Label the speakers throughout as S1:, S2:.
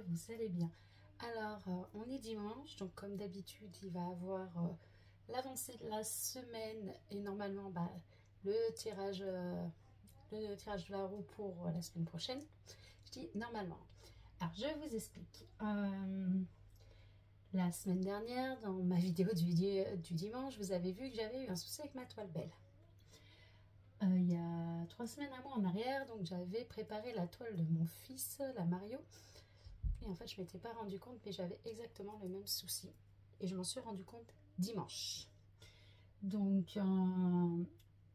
S1: vous allez bien. Alors, on est dimanche, donc comme d'habitude, il va y avoir l'avancée de la semaine et normalement le tirage de la roue pour la semaine prochaine. Je dis normalement. Alors, je vous explique. La semaine dernière, dans ma vidéo du dimanche, vous avez vu que j'avais eu un souci avec ma toile belle. Il y a 3 semaines à moi en arrière, donc j'avais préparé la toile de mon fils, la Mario. Et en fait, je ne m'étais pas rendu compte, mais j'avais exactement le même souci. Et je m'en suis rendu compte dimanche. Donc,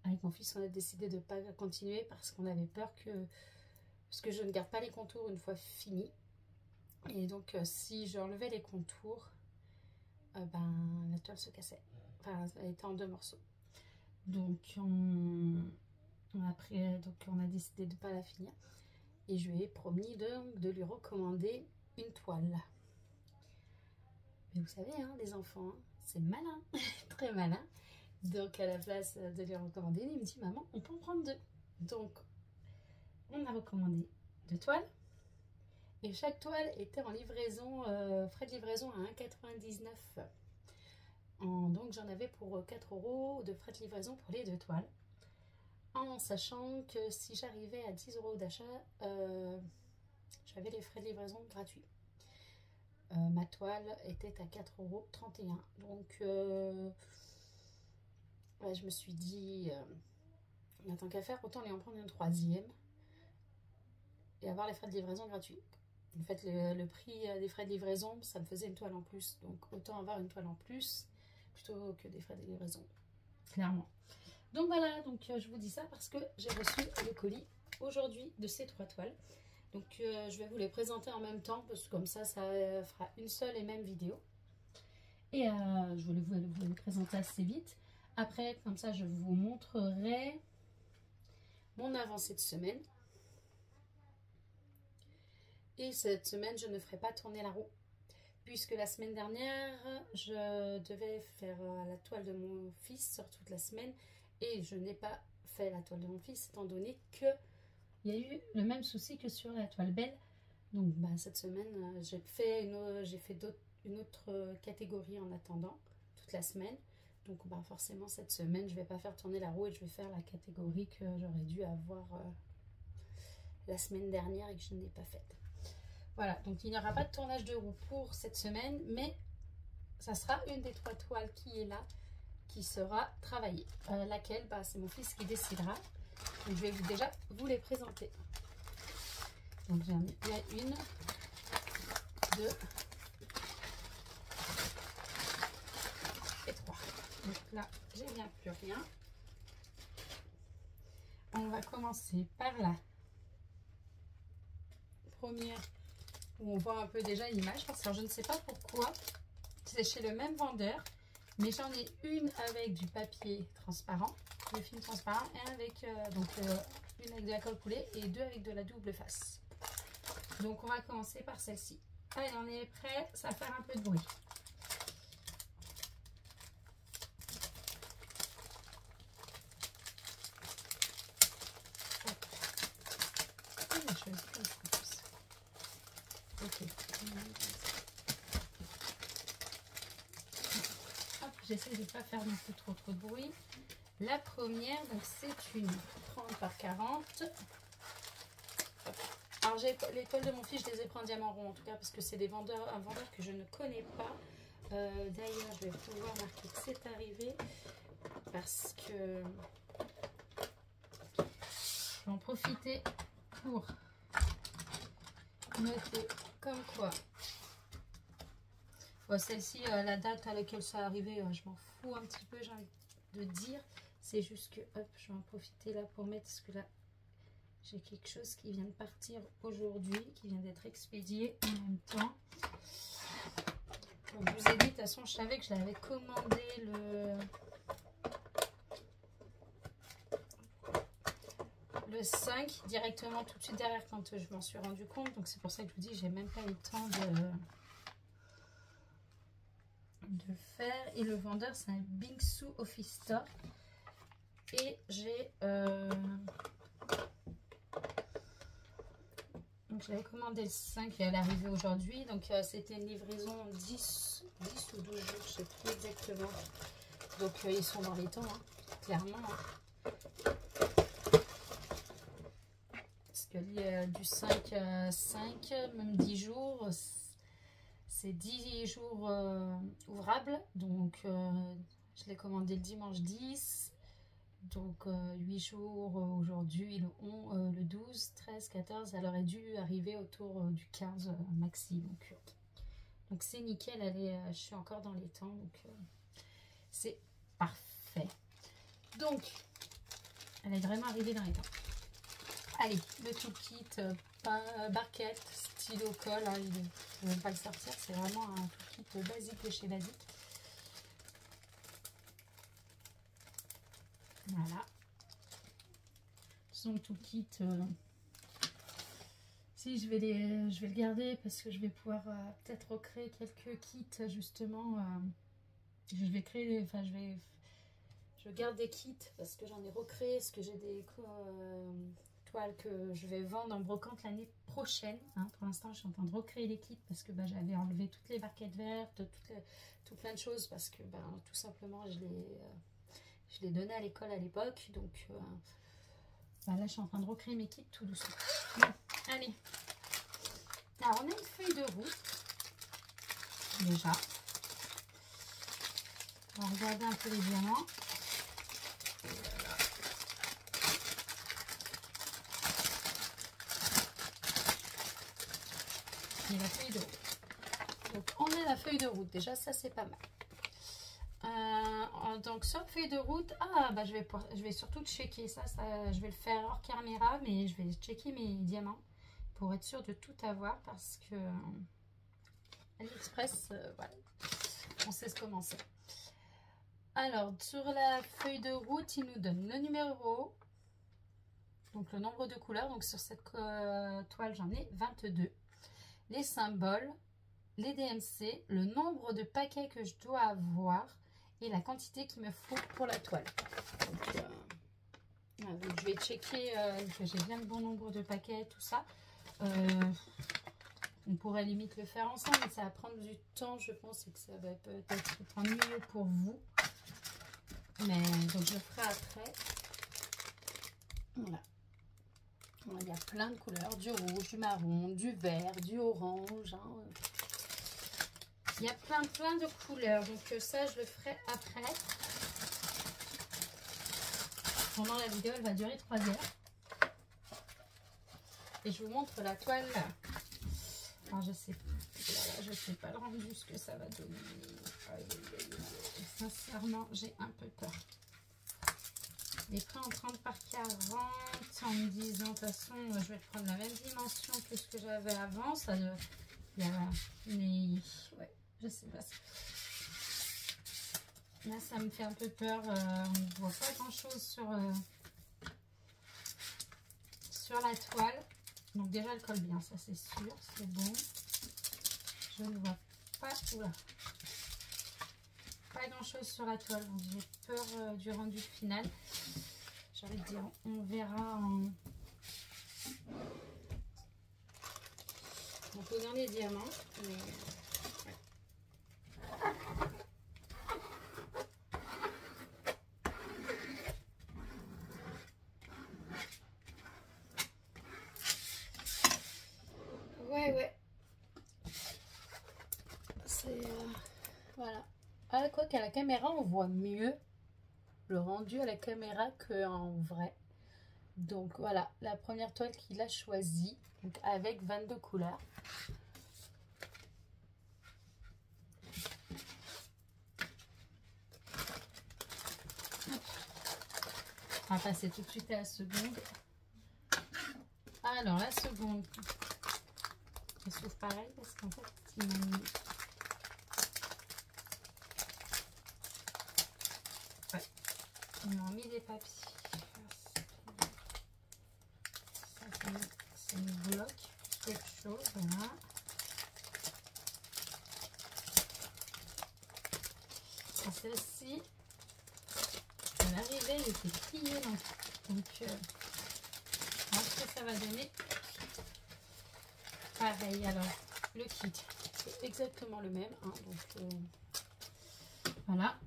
S1: avec mon fils, on a décidé de ne pas continuer parce qu'on avait peur parce que je ne garde pas les contours une fois fini. Et donc, si j'enlevais les contours, la toile se cassait. Enfin, elle était en 2 morceaux. Donc, on a décidé de ne pas la finir. Et je lui ai promis de lui recommander une toile. Mais vous savez, hein, les enfants, hein, c'est malin, très malin. Donc, à la place de lui recommander, il me dit, maman, on peut en prendre 2. Donc, on a recommandé 2 toiles. Et chaque toile était en livraison, frais de livraison à 1,99 €. Donc, j'en avais pour 4 € de frais de livraison pour les 2 toiles. En sachant que si j'arrivais à 10 € d'achat, j'avais les frais de livraison gratuits. Ma toile était à 4,31 €. Donc, je me suis dit, tant qu'à faire, autant aller en prendre une 3e et avoir les frais de livraison gratuits. En fait, le prix des frais de livraison, ça me faisait une toile en plus. Donc, autant avoir une toile en plus plutôt que des frais de livraison, clairement. Donc, voilà, donc je vous dis ça parce que j'ai reçu le colis aujourd'hui de ces 3 toiles. Donc, je vais vous les présenter en même temps parce que comme ça fera une seule et même vidéo. Et je voulais vous les présenter assez vite. Après, comme ça, je vous montrerai mon avancée de semaine. Et cette semaine, je ne ferai pas tourner la roue. Puisque la semaine dernière, je devais faire la toile de mon fils sur toute la semaine. Et je n'ai pas fait la toile de mon fils, étant donné que il y a eu le même souci que sur la toile belle. Donc cette semaine, j'ai fait une autre catégorie en attendant toute la semaine. Donc forcément cette semaine, je ne vais pas faire tourner la roue et je vais faire la catégorie que j'aurais dû avoir la semaine dernière et que je n'ai pas faite. Voilà, donc il n'y aura pas de tournage de roue pour cette semaine, mais ça sera une des 3 toiles qui est là, qui sera travaillée. Laquelle, c'est mon fils qui décidera. Donc, je vais déjà vous les présenter. Donc, il y a 1, 2 et 3. Donc là, j'ai bien plus rien. On va commencer par la première où on voit un peu déjà l'image. Parce que je ne sais pas pourquoi. C'est chez le même vendeur. Mais j'en ai une avec du papier transparent, du film transparent, et avec une avec de la colle coulée et 2 avec de la double face. Donc on va commencer par celle-ci. Allez, on est prêt, ça va faire un peu de bruit. Ok. J'essaie de ne pas faire non plus trop de bruit. La première, donc c'est une 30 par 40. Alors les toiles de mon fils, je les ai pris en diamant rond en tout cas parce que c'est un vendeur que je ne connais pas. D'ailleurs, je vais pouvoir marquer que c'est arrivé parce que je vais en profiter pour noter comme quoi. Celle-ci, la date à laquelle ça est arrivé, je m'en fous un petit peu, j'ai envie de dire. C'est juste que, hop, je vais en profiter là pour mettre, parce que là, j'ai quelque chose qui vient de partir aujourd'hui, qui vient d'être expédié en même temps. Donc, je vous ai dit, de toute façon, je savais que je l'avais commandé le 5, directement tout de suite derrière quand je m'en suis rendu compte. Donc, c'est pour ça que je vous dis, j'ai même pas eu le temps de faire. Et le vendeur, c'est un Bingsu Office Store. Et j'ai Donc j'avais commandé le 5 et elle est arrivée aujourd'hui. Donc c'était une livraison 10 ou 12 jours, je ne sais plus exactement. Donc ils sont dans les temps, hein, clairement. Hein. Parce que du 5 à 5, même 10 jours, c'est 10 jours ouvrables. Donc je l'ai commandé le dimanche 10. Donc 8 jours aujourd'hui, le 12, 13, 14, elle aurait dû arriver autour du 15 maxi. Donc c'est nickel, je suis encore dans les temps, donc c'est parfait. Donc, elle est vraiment arrivée dans les temps. Allez, le tout kit, barquette, stylo, colle, hein, je ne vais pas le sortir, c'est vraiment un tout kit basique de chez Basique. Voilà. Son tout kit. Si je vais le garder parce que je vais pouvoir peut-être recréer quelques kits justement. Je vais créer, enfin je garde des kits parce que j'en ai recréé, parce que j'ai des toiles que je vais vendre en brocante l'année prochaine. Hein. Pour l'instant, je suis en train de recréer les kits parce que j'avais enlevé toutes les barquettes vertes, tout plein de choses parce que tout simplement je les donnais à l'école à l'époque. Donc là, je suis en train de recréer mes kits tout doucement. Bon, allez. Alors, on a une feuille de route. Déjà. On va regarder un peu les diamants. Et la feuille de route. Donc, on a la feuille de route. Déjà, ça, c'est pas mal. Donc sur la feuille de route, je vais surtout checker ça, je vais le faire hors caméra, mais je vais checker mes diamants pour être sûre de tout avoir parce que AliExpress, voilà, on sait comment c'est. Alors sur la feuille de route, il nous donne le numéro, donc le nombre de couleurs, donc sur cette toile j'en ai 22, les symboles, les DMC, le nombre de paquets que je dois avoir et la quantité qu'il me faut pour la toile. Donc je vais checker que j'ai bien le bon nombre de paquets, tout ça. On pourrait limite le faire ensemble, mais ça va prendre du temps, je pense, et que ça va peut-être prendre mieux pour vous. Mais donc je le ferai après. Voilà. Il y a plein de couleurs, du rouge, du marron, du vert, du orange. Hein. Il y a plein de couleurs, donc ça je le ferai après. Pendant la vidéo, elle va durer 3 heures. Et je vous montre la toile là. Alors je sais pas le rendu ce que ça va donner. Sincèrement, j'ai un peu peur. Il est pris en 30 par 40 en me disant de toute façon je vais prendre la même dimension que ce que j'avais avant. Ça, mais ouais. Je sais pas. Là, ça me fait un peu peur. On ne voit pas grand chose sur la toile. Donc déjà, elle colle bien, ça c'est sûr. C'est bon. Je ne vois pas. Oula. Pas grand chose sur la toile. Donc j'ai peur du rendu final. J'ai envie de dire, on verra en posant les diamants. Mais... Ouais. C'est... voilà. Ah, quoi qu'à la caméra, on voit mieux le rendu à la caméra qu'en vrai. Donc voilà, la première toile qu'il a choisie, donc avec 22 couleurs. On va passer tout de suite à la seconde. Alors la seconde, je trouve pareil parce qu'en fait, ils m'ont mis des papiers. Ça me bloque quelque chose, voilà. Celle-ci, à l'arrivée, elle était pliée, donc voir ce que ça va donner. pareil, alors le kit c'est exactement le même, hein, donc voilà.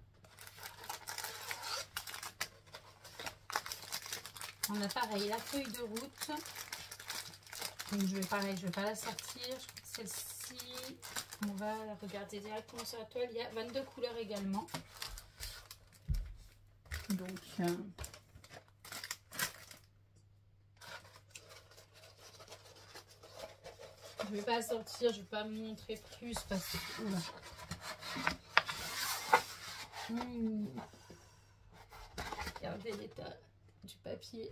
S1: On a pareil la feuille de route. Donc je vais pas la sortir. Celle-ci, on va la regarder directement sur la toile. Il y a 22 couleurs également. Donc je vais pas sortir, je vais pas me montrer plus parce que oula. Regardez l'état du papier.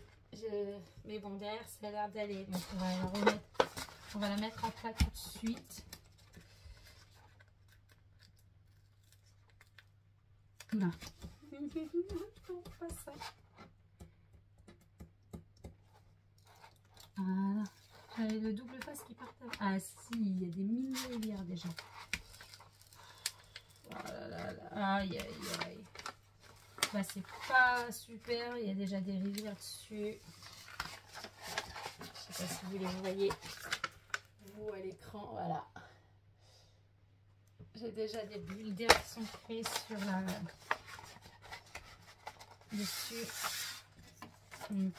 S1: Mais bon, derrière ça a l'air d'aller, donc on va la remettre, on va la mettre en plat tout de suite. Là. Pas ça. Voilà. J'avais le double face qui partait. Ah si, il y a des mini rivières déjà. Oh là là là. Aïe aïe aïe. Bah c'est pas super, il y a déjà des rivières dessus. Je sais pas si vous les voyez, vous à l'écran, voilà. J'ai déjà des bulles d'air qui sont créées sur la dessus. Donc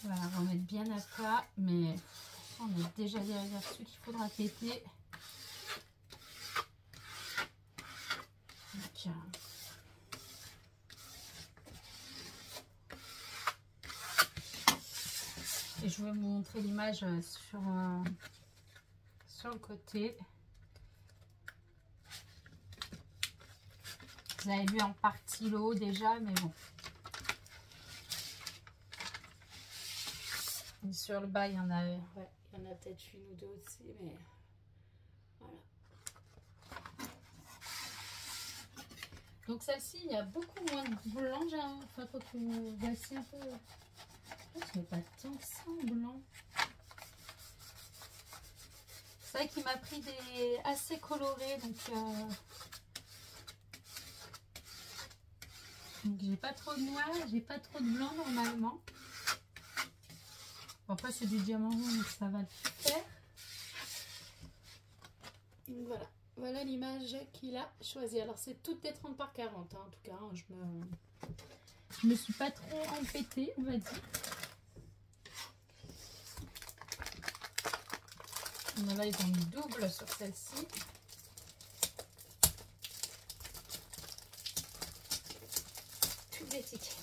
S1: voilà, on va mettre bien à plat, mais on a déjà des rivières dessus qu'il faudra péter. Donc, et je vais vous montrer l'image sur le côté. Vous avez vu en partie l'eau déjà, mais bon. Et sur le bas, il y en a, ouais, il y en a peut-être une ou deux aussi, mais voilà. Donc celle-ci, il y a beaucoup moins de blanc. Enfin, quand vous voici un peu, je n'ai pas tant que ça en blanc. C'est vrai qu'il m'a pris des assez colorés, donc j'ai pas trop de noir, j'ai pas trop de blanc normalement. Bon, après c'est du diamant rouge, donc ça va le faire. Donc voilà, voilà l'image qu'il a choisie. Alors c'est toutes des 30 par 40, hein, en tout cas. Hein, je me suis pas trop embêtée, on va dire. Là ils ont mis double sur celle-ci. Toutes les étiquettes.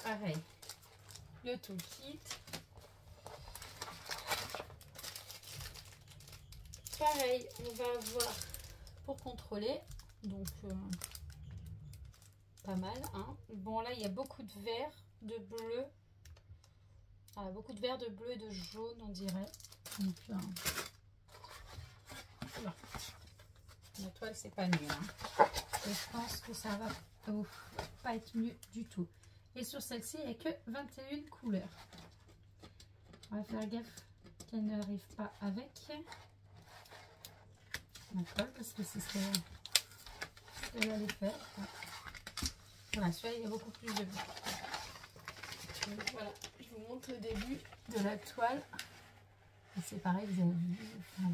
S1: Pareil, le toolkit. Pareil, on va avoir pour contrôler, donc pas mal, hein. Bon là il y a beaucoup de vert, de bleu, beaucoup de vert, de bleu et de jaune on dirait. Donc la toile c'est pas mieux, hein. Je pense que ça va pas être mieux du tout. Et sur celle-ci il n'y a que 21 couleurs. On va faire gaffe qu'elle n'arrive pas avec la colle parce que c'est ce qu'elle allait faire. Voilà, celui-là il y a beaucoup plus de bleu. Donc voilà, je vous montre le début de la toile. Et c'est pareil, vous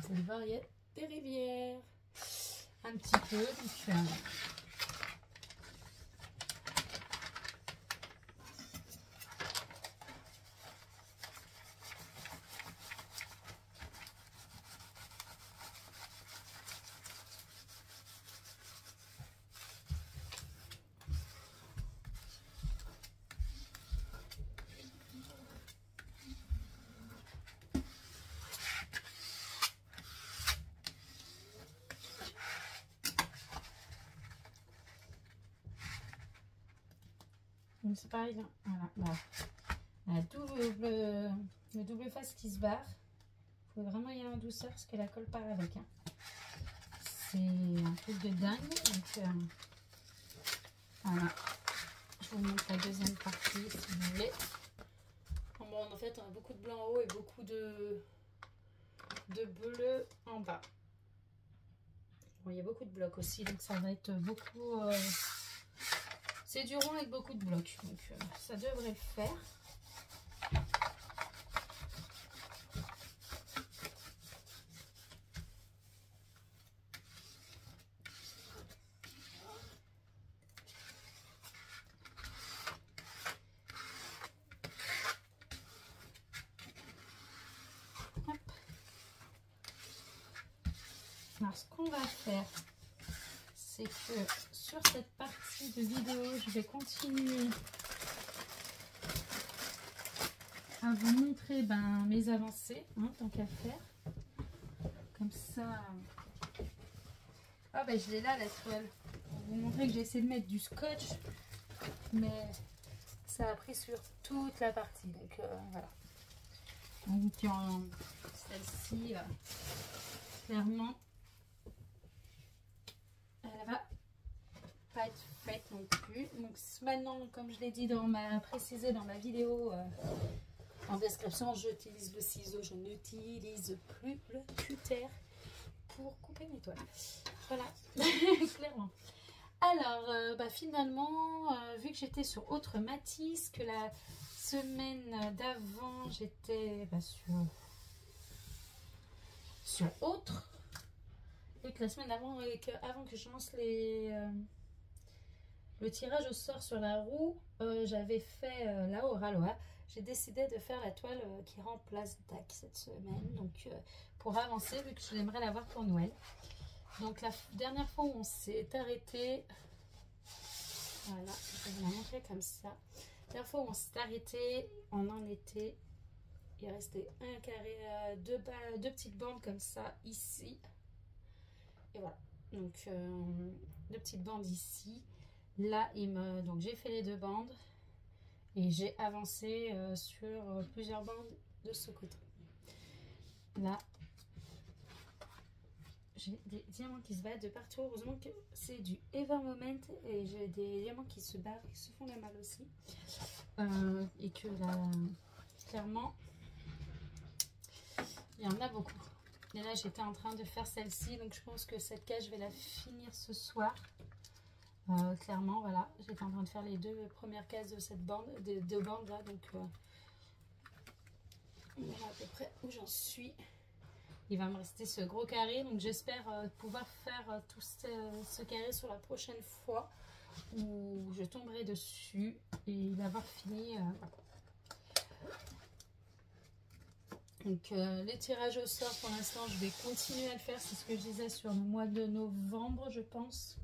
S1: allez voir, il y a des rivières. Un petit peu, donc c'est pareil, voilà. La le double face qui se barre. Il faut vraiment y aller en douceur parce que la colle part avec. Hein. C'est un truc de dingue. Donc, voilà. Je vous montre la deuxième partie si vous voulez. Bon, en fait, on a beaucoup de blanc en haut et beaucoup de bleu en bas. Bon, il y a beaucoup de blocs aussi, donc ça va être beaucoup... c'est du rond avec beaucoup de blocs, donc ça devrait le faire. Hop. Alors, ce qu'on va faire, c'est que sur cette partie de vidéo, je vais continuer à vous montrer mes avancées, hein, tant qu'à faire. Comme ça. Ah ben je l'ai là la toile. Pour vous montrer que j'ai essayé de mettre du scotch, mais ça a pris sur toute la partie. Donc voilà. Donc celle-ci, clairement, elle va pas être faite non plus. Donc maintenant, comme je l'ai dit précisé dans ma vidéo en description, j'utilise le ciseau, je n'utilise plus le cutter pour couper mes toiles. Voilà, clairement. Alors, finalement, vu que j'étais sur autre Matisse, que la semaine d'avant, j'étais sur autre, et que la semaine d'avant, avant que je lance le tirage au sort sur la roue, j'avais fait la Oraloa. J'ai décidé de faire la toile qui remplace DAC cette semaine, donc pour avancer, vu que j'aimerais l'avoir pour Noël. Donc la dernière fois où on s'est arrêté, voilà, je vais vous la montrer comme ça. La dernière fois où on s'est arrêté, on en était, il restait un carré, deux petites bandes comme ça ici, et voilà. Donc deux petites bandes ici. Là, donc j'ai fait les deux bandes et j'ai avancé sur plusieurs bandes de ce côté. Là, j'ai des diamants qui se battent de partout. Heureusement que c'est du Ever Moment et j'ai des diamants qui se battent, qui se font la mal aussi. Et que là, clairement, il y en a beaucoup. Et là, j'étais en train de faire celle-ci, donc je pense que cette case, je vais la finir ce soir. Clairement, voilà, j'étais en train de faire les deux premières cases de cette bande, des deux bandes là, donc voilà à peu près où j'en suis. Il va me rester ce gros carré, donc j'espère pouvoir faire tout ce carré sur la prochaine fois où je tomberai dessus et l'avoir fini. Donc les tirages au sort pour l'instant je vais continuer à le faire, c'est ce que je disais sur le mois de novembre je pense.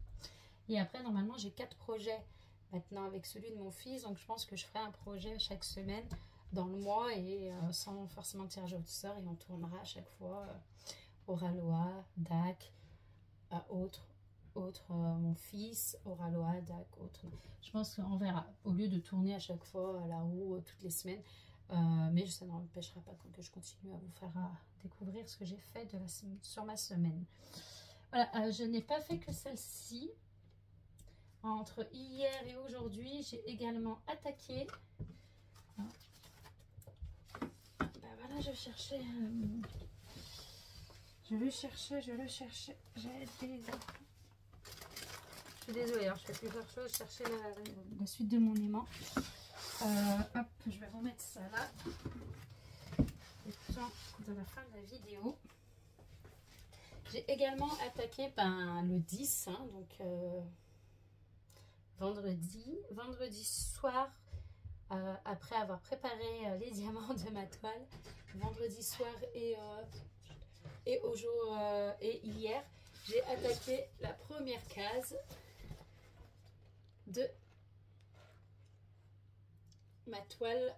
S1: Et après normalement j'ai 4 projets maintenant avec celui de mon fils, donc je pense que je ferai un projet chaque semaine dans le mois et sans forcément tirage au sort, et on tournera à chaque fois Oraloa, DAC, autre mon fils, Oraloa, DAC, autre. Je pense qu'on verra, au lieu de tourner à chaque fois à la roue toutes les semaines, mais ça ne m'empêchera pas que je continue à vous faire découvrir ce que j'ai fait sur ma semaine. Voilà, je n'ai pas fait que celle-ci. Entre hier et aujourd'hui, j'ai également attaqué. Voilà, je cherchais. Je le cherchais. Je suis désolée, alors je fais plusieurs choses. Je cherchais la suite de mon aimant. Hop, je vais remettre ça là. Et tout ça dans la fin de la vidéo. J'ai également attaqué le 10, hein, donc vendredi soir, après avoir préparé les diamants de ma toile, vendredi soir et hier, j'ai attaqué la première case de ma toile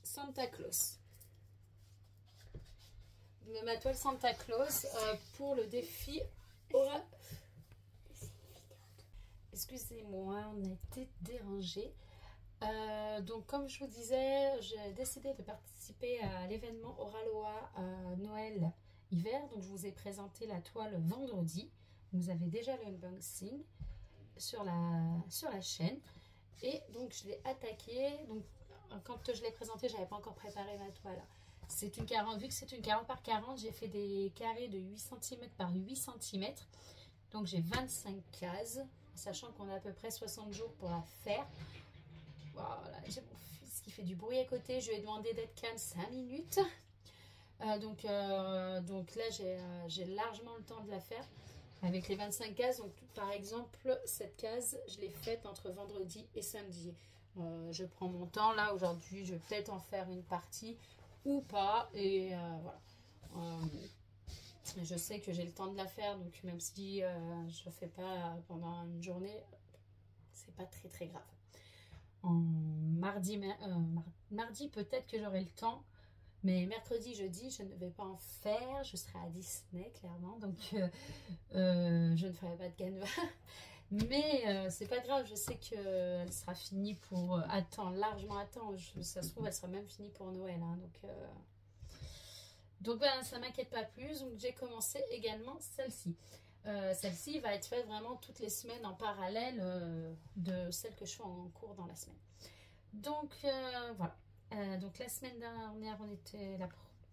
S1: Santa Claus. De ma toile Santa Claus pour le défi Aura. Excusez-moi, on a été dérangé. Donc comme je vous disais, j'ai décidé de participer à l'événement Oraloa Noël hiver. Donc je vous ai présenté la toile vendredi. Vous avez déjà le unboxing sur la chaîne. Et donc je l'ai attaqué. Donc quand je l'ai présenté, j'avais pas encore préparé ma toile. C'est une 40, vu que c'est une 40 par 40, j'ai fait des carrés de 8 cm par 8 cm. Donc j'ai 25 cases, sachant qu'on a à peu près 60 jours pour la faire. Voilà, j'ai mon fils qui fait du bruit à côté. Je lui ai demandé d'être calme 5 minutes. Donc là, j'ai largement le temps de la faire avec les 25 cases. Donc, par exemple, cette case, je l'ai faite entre vendredi et samedi. Je prends mon temps. Là, aujourd'hui, je vais peut-être en faire une partie ou pas. Et voilà. Je sais que j'ai le temps de la faire. Donc, même si je ne fais pas pendant une journée, c'est pas très, très grave. Mardi peut-être que j'aurai le temps, mais mercredi, jeudi, je ne vais pas en faire. Je serai à Disney, clairement, donc je ne ferai pas de canevas. Mais c'est pas grave, je sais qu'elle sera finie pour largement à temps. Ça se trouve, elle sera même finie pour Noël, hein, donc ben, ça m'inquiète pas plus. Donc j'ai commencé également celle-ci. Celle-ci va être faite vraiment toutes les semaines en parallèle de celle que je fais en cours dans la semaine. Donc voilà. Donc la semaine dernière, on était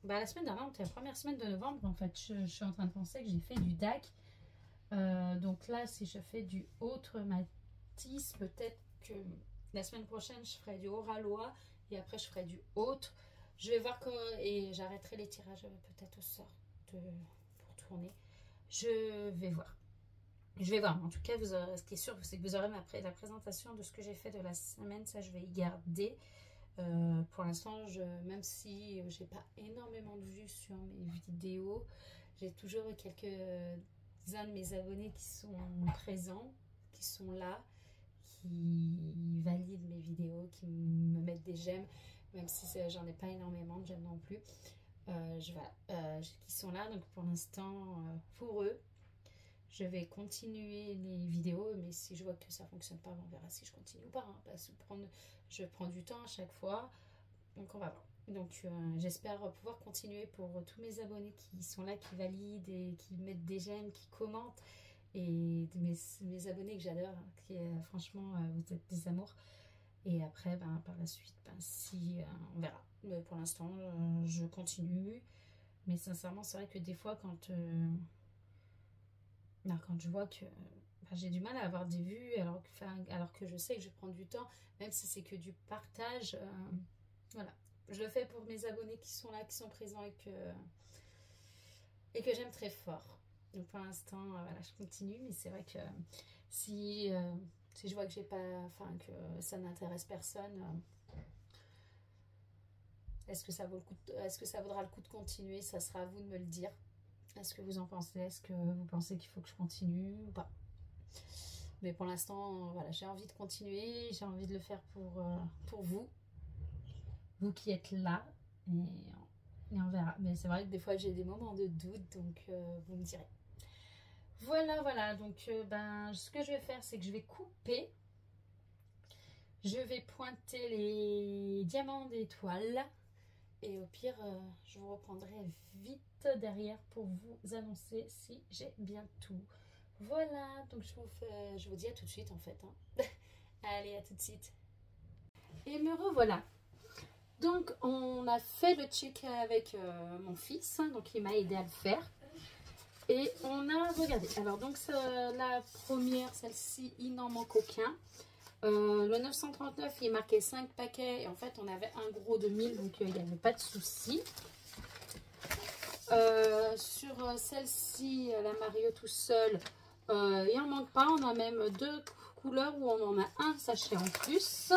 S1: la semaine dernière, on était la première semaine de novembre. En fait, je suis en train de penser que j'ai fait du DAC. Donc là, si je fais du autre Matisse, peut-être que la semaine prochaine, je ferai du Oraloa et après, je ferai du autre. Je vais voir et j'arrêterai les tirages peut-être au sort pour tourner. Je vais voir. En tout cas, ce qui est sûr, c'est que vous aurez la présentation de ce que j'ai fait de la semaine. Ça, je vais y garder. Pour l'instant, même si j'ai pas énormément de vues sur mes vidéos, j'ai toujours quelques-uns de mes abonnés qui sont présents, qui sont là, qui valident mes vidéos, qui me mettent des j'aime, même si j'en ai pas énormément de j'aime non plus. Qui sont là, donc pour l'instant, pour eux, je vais continuer les vidéos, mais si je vois que ça fonctionne pas, on verra si je continue ou pas, hein, parce que je prends du temps à chaque fois, donc on va voir. Donc j'espère pouvoir continuer pour tous mes abonnés qui sont là, qui valident et qui mettent des j'aime, qui commentent, et mes abonnés que j'adore, qui franchement vous êtes des amours. Et après par la suite, si on verra. Mais pour l'instant je continue, mais sincèrement c'est vrai que des fois quand je vois que j'ai du mal à avoir des vues alors que je sais que je prends du temps, même si c'est que du partage, voilà, je le fais pour mes abonnés qui sont là, qui sont présents et que j'aime très fort. Donc pour l'instant voilà, je continue, mais c'est vrai que si je vois que j'ai pas, que ça n'intéresse personne, est-ce que ça vaudra le coup de continuer? Ça sera à vous de me le dire. Est-ce que vous en pensez? Est-ce que vous pensez qu'il faut que je continue ou pas? Mais pour l'instant, voilà, j'ai envie de continuer. J'ai envie de le faire pour vous qui êtes là. Et on verra. Mais c'est vrai que des fois, j'ai des moments de doute. Donc, vous me direz. Voilà. Donc, ce que je vais faire, c'est que je vais couper. Je vais pointer les diamants d'étoiles. Et au pire, je vous reprendrai vite derrière pour vous annoncer si j'ai bien tout. Voilà, donc je vous dis à tout de suite en fait. Hein. Allez, à tout de suite. Et me revoilà. Donc, on a fait le check avec mon fils. Hein, donc, il m'a aidé à le faire. Et on a regardé. Alors, donc, la première, celle-ci, il n'en manque aucun. Le 939, il est marqué 5 paquets. Et en fait, on avait un gros de 1000, donc il n'y avait pas de souci. Sur celle-ci, la Mario tout seul, il n'en manque pas. On a même 2 couleurs où on en a un sachet en plus.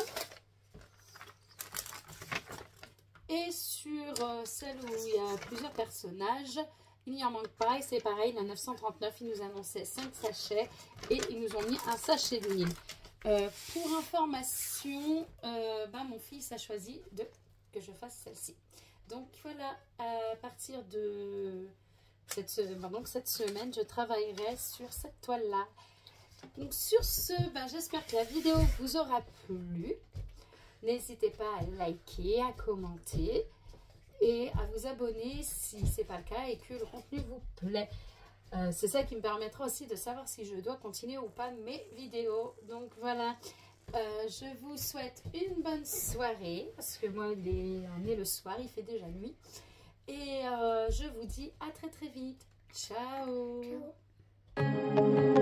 S1: Et sur celle où il y a plusieurs personnages, il n'y en manque pas. Et c'est pareil, la 939, ils nous annonçaient 5 sachets. Et ils nous ont mis un sachet de 1000. Pour information, mon fils a choisi que je fasse celle-ci. Donc voilà, à partir de cette semaine, je travaillerai sur cette toile-là. Donc sur ce, j'espère que la vidéo vous aura plu. N'hésitez pas à liker, à commenter et à vous abonner si ce n'est pas le cas et que le contenu vous plaît. C'est ça qui me permettra aussi de savoir si je dois continuer ou pas mes vidéos. Donc voilà, je vous souhaite une bonne soirée parce que moi on est le soir, il fait déjà nuit. Et je vous dis à très très vite. Ciao.
S2: Ciao.